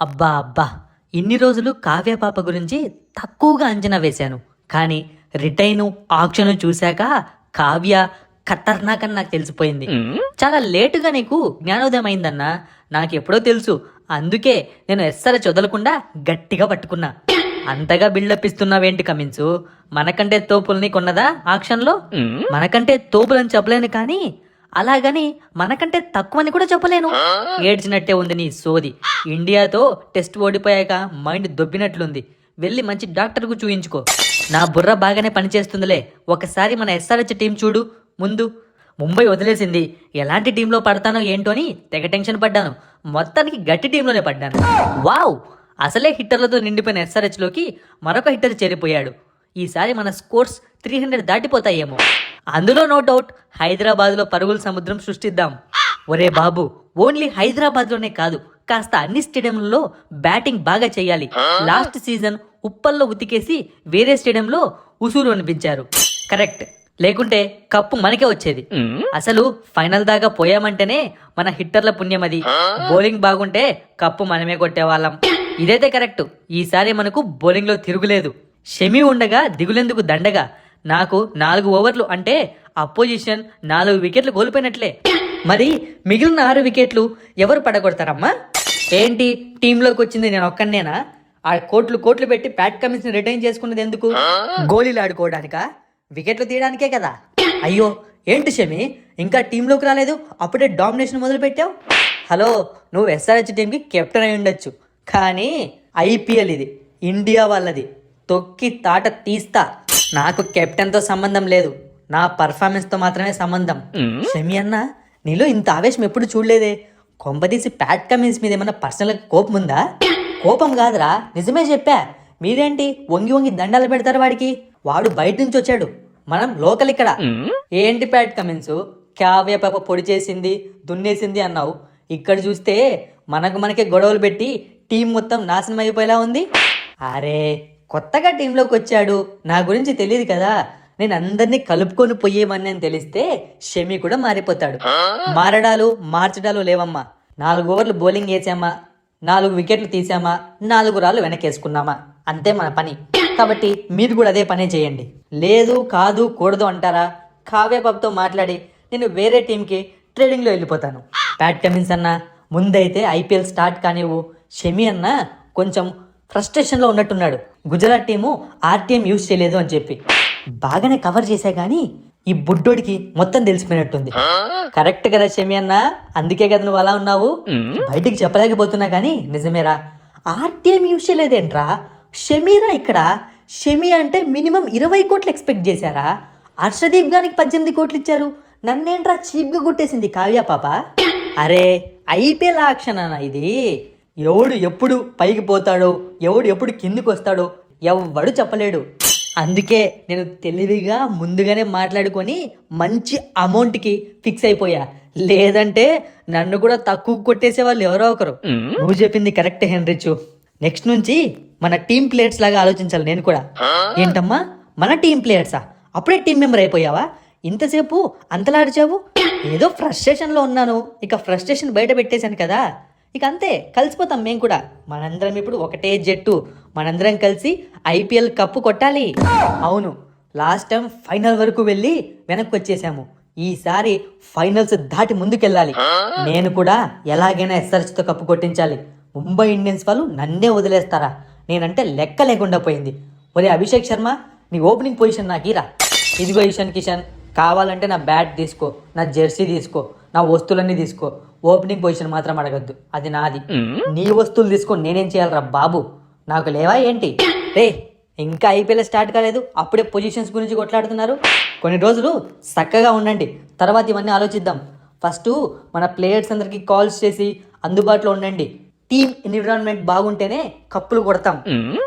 అబ్బా అబ్బా! ఇన్ని రోజులు కావ్య పాప గురించి తక్కువగా అంచనా వేశాను. కానీ రిటైను, ఆక్షను చూశాక కావ్య ఖతర్నాక్ అని నాకు తెలిసిపోయింది. చాలా లేటుగా నీకు జ్ఞానోదయం అయిందన్నా. నాకెప్పుడో తెలుసు. అందుకే నేను ఎస్సర చదలకుండా గట్టిగా పట్టుకున్నా. అంతగా బిల్డప్ ఇస్తున్నావేంటి కమిన్సు? మనకంటే తోపుల్ని కొన్నదా ఆక్షన్లో? మనకంటే తోపులని చెప్పలేను కానీ అలాగని మనకంటే తక్కువని కూడా చెప్పలేను. ఏడ్చినట్టే ఉంది నీ సోది. ఇండియాతో టెస్ట్ ఓడిపోయాక మైండ్ దొబ్బినట్లుంది. వెళ్ళి మంచి డాక్టర్కు చూయించుకో. నా బుర్ర బాగానే పనిచేస్తుందిలే. ఒకసారి మన ఎస్ఆర్హెచ్ టీం చూడు. ముందు ముంబై వదిలేసింది. ఎలాంటి టీంలో పడతానో ఏంటో అని తెగ టెన్షన్ పడ్డాను. మొత్తానికి గట్టి టీంలోనే పడ్డాను. వావ్! అసలే హిట్టర్లతో నిండిపోయిన ఎస్ఆర్హెచ్లోకి మరొక హిట్టర్ చేరిపోయాడు. ఈసారి మన స్కోర్స్ 300 దాటిపోతాయేమో. అందులో నో డౌట్ హైదరాబాద్లో పరుగుల సముద్రం సృష్టిద్దాం. ఒరే బాబు, ఓన్లీ హైదరాబాద్లోనే కాదు, కాస్త అన్ని స్టేడియంలలో బ్యాటింగ్ బాగా చేయాలి. లాస్ట్ సీజన్ ఉప్పల్లో ఉతికేసి వేరే స్టేడియంలో ఉసూరు అనిపించారు. కరెక్ట్. లేకుంటే కప్పు మనకే వచ్చేది. అసలు ఫైనల్ దాకా పోయామంటేనే మన హిట్టర్ల పుణ్యం అది. బౌలింగ్ బాగుంటే కప్పు మనమే కొట్టేవాళ్ళం. ఇదైతే కరెక్ట్. ఈసారి మనకు బౌలింగ్ లో తిరుగులేదు. షమి ఉండగా దిగులెందుకు దండగా. నాకు 4 ఓవర్లు అంటే అపోజిషన్ 4 వికెట్లు కోల్పోయినట్లే. మరి మిగిలిన 6 వికెట్లు ఎవరు పడగొడతారమ్మా? ఏంటి టీంలోకి వచ్చింది నేను ఒక్కనేనా? ఆ కోట్లు పెట్టి ప్యాట్ కమిన్స్ ని రిటైన్ చేసుకున్నది ఎందుకు? గోళీలు ఆడుకోవడానికా? వికెట్లు తీయడానికే కదా. అయ్యో ఏంటి షమి, ఇంకా టీంలోకి రాలేదు, అప్పుడే డామినేషన్ మొదలు పెట్టావు? హలో, నువ్వు ఎస్ఆర్హెచ్ టీంకి కెప్టెన్ అయి ఉండొచ్చు, కానీ ఐపీఎల్ ఇది, ఇండియా వాళ్ళది. తొక్కి తాట తీస్తా. నాకు కెప్టెన్తో సంబంధం లేదు, నా పర్ఫార్మెన్స్తో మాత్రమే సంబంధం. షమి అన్న, నీలో ఇంత ఆవేశం ఎప్పుడు చూడలేదే. కొంపదీసి ప్యాట్ కమిన్స్ మీద ఏమన్నా పర్సనల్ కోపం ఉందా? కోపం కాదురా, నిజమే చెప్పా. మీరేంటి వంగి వంగి దండాలు పెడతారు వాడికి? వాడు బయట నుంచి వచ్చాడు, మనం లోకల్ ఇక్కడ. ఏంటి ప్యాట్ కమిన్స్, కావ్య పాప పొడి చేసింది దున్నేసింది అన్నావు. ఇక్కడ చూస్తే మనకే గొడవలు పెట్టి టీం మొత్తం నాశనం అయిపోయేలా ఉంది. అరే, కొత్తగా టీంలోకి వచ్చాడు, నా గురించి తెలియదు కదా. నేను అందరినీ కలుపుకొని పోయేవన్నీ అని తెలిస్తే షమి కూడా మారిపోతాడు. మార్చడాలు లేవమ్మా. 4 ఓవర్లు బౌలింగ్ వేసామా, 4 వికెట్లు తీసామా, 4 రాళ్ళు వెనకేసుకున్నామా, అంతే మన పని. కాబట్టి మీరు కూడా అదే పనే చేయండి. లేదు కాదు కూడదు అంటారా? కావ్యబాబుతో మాట్లాడి నేను వేరే టీంకి ట్రేడింగ్లో వెళ్ళిపోతాను. ప్యాట్ కమిన్స్ అన్న, ముందైతే ఐపీఎల్ స్టార్ట్ కానివ్వు. షమి అన్న కొంచెం ఫ్రస్ట్రేషన్లో ఉన్నట్టున్నాడు. గుజరాత్ టీము ఆర్టీఎం యూజ్ చేయలేదు అని చెప్పి బాగానే కవర్ చేశా, కానీ ఈ బుడ్డోడికి మొత్తం తెలిసిపోయినట్టుంది. కరెక్ట్ కదా షమి అన్న, అందుకే కదా నువ్వు అలా ఉన్నావు. బయటికి చెప్పలేకపోతున్నా కానీ నిజమేరా. RTM use చేయలేదేంట్రా? షమీరా ఇక్కడ. షమి అంటే మినిమం 20 కోట్లు ఎక్స్పెక్ట్ చేశారా? హర్షదీప్ గానికి 18 కోట్లు ఇచ్చారు. నన్నేంట్రా చీప్గా కొట్టేసింది కావ్య పాప? అరే, ఐపీఎల్ ఆక్షన్ అన్న ఇది. ఎవడు ఎప్పుడు పైకి పోతాడో, ఎవడు ఎప్పుడు కిందికి వస్తాడో ఎవ్వడు చెప్పలేడు. అందుకే నేను తెలివిగా ముందుగానే మాట్లాడుకొని మంచి అమౌంట్కి ఫిక్స్ అయిపోయా. లేదంటే నన్ను కూడా తక్కువ కొట్టేసే వాళ్ళు ఎవరో ఒకరు. నువ్వు చెప్పింది కరెక్ట్ హెన్రిచ్. నెక్స్ట్ నుంచి మన టీం ప్లేయర్స్ లాగా ఆలోచించాలి నేను కూడా. ఏంటమ్మా, మన టీం ప్లేయర్సా? అప్పుడే టీం మెంబర్ అయిపోయావా? ఇంతసేపు అంతలాడిచావు. ఏదో ఫ్రస్ట్రేషన్లో ఉన్నాను, ఇక ఫ్రస్ట్రేషన్ బయట పెట్టేశాను కదా, ఇక అంతే, కలిసిపోతాం మేము కూడా. మనందరం ఇప్పుడు ఒకటే జట్టు, మనందరం కలిసి ఐపీఎల్ కప్పు కొట్టాలి. అవును, లాస్ట్ టైం ఫైనల్ వరకు వెళ్ళి వెనక్కి వచ్చేసాము. ఈసారి ఫైనల్స్ దాటి ముందుకెళ్ళాలి. నేను కూడా ఎలాగైనా ఎస్ఆర్హెచ్తో కప్పు కొట్టించాలి. ముంబై ఇండియన్స్ వాళ్ళు నన్నే వదిలేస్తారా? నేనంటే లెక్క లేకుండా పోయింది. ఒరే అభిషేక్ శర్మ, నీ ఓపెనింగ్ పొజిషన్ నాకు ఇరా. ఇదిగో ఇషాన్ కిషన్, కావాలంటే నా బ్యాట్ తీసుకో, నా జెర్సీ తీసుకో, నా వస్తువులన్నీ తీసుకో. ఓపెనింగ్ పొజిషన్ మాత్రం అడగద్దు, అది నాది. నీ వస్తువులు తీసుకొని నేనేం చేయాలరా బాబు? నాకు లేవా ఏంటి? రే, ఇంకా ఐపీఎల్ స్టార్ట్ కాలేదు, అప్పుడే పొజిషన్స్ గురించి కొట్లాడుతున్నారు. కొన్ని రోజులు చక్కగా ఉండండి, తర్వాత ఇవన్నీ ఆలోచిద్దాం. ఫస్ట్ మన ప్లేయర్స్ అందరికి కాల్స్ చేసి అందుబాటులో ఉండండి. టీమ్ ఎన్విరాన్మెంట్ బాగుంటేనే కప్పులు కొడతాం.